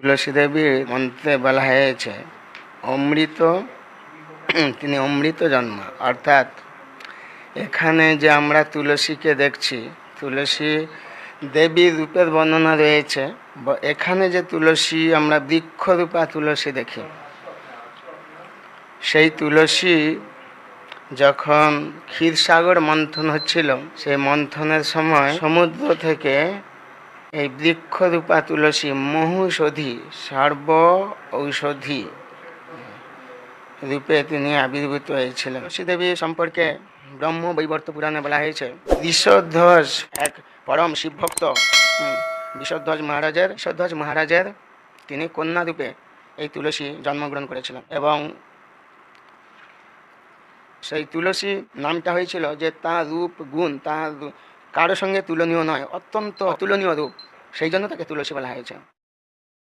তুলসী দেবীর মন্ত্রে বলা হয়েছে অমৃত, তিনি অমৃত জন্ম, অর্থাৎ এখানে যে আমরা তুলসীকে দেখছি, তুলসী দেবীর রূপের বর্ণনা রয়েছে। এখানে যে তুলসী আমরা বৃক্ষরূপা তুলসী দেখি, সেই তুলসী যখন ক্ষীরসাগর মন্থন হচ্ছিল, সেই মন্থনের সময় সমুদ্র থেকে এই বৃক্ষরূপা তুলসী মহৌষধি, সর্ব ঔষধি রূপে তিনি আবির্ভূত হয়েছিলেন। তুলসী দেবী সম্পর্কে ব্রহ্ম বৈবর্ত পুরাণে বলা হয়েছে, বিষধ্বজ এক পরম শিবভক্ত বিষধ্বজ মহারাজের তিনি কন্যা রূপে এই তুলসী জন্মগ্রহণ করেছিলেন। এবং সেই তুলসী নামটা হয়েছিল যে তার রূপ গুণ তার কারোর সঙ্গে তুলনীয় নয়, অত্যন্ত অতুলনীয় রূপ, সেই জন্য তাকে তুলসী বলা হয়েছে।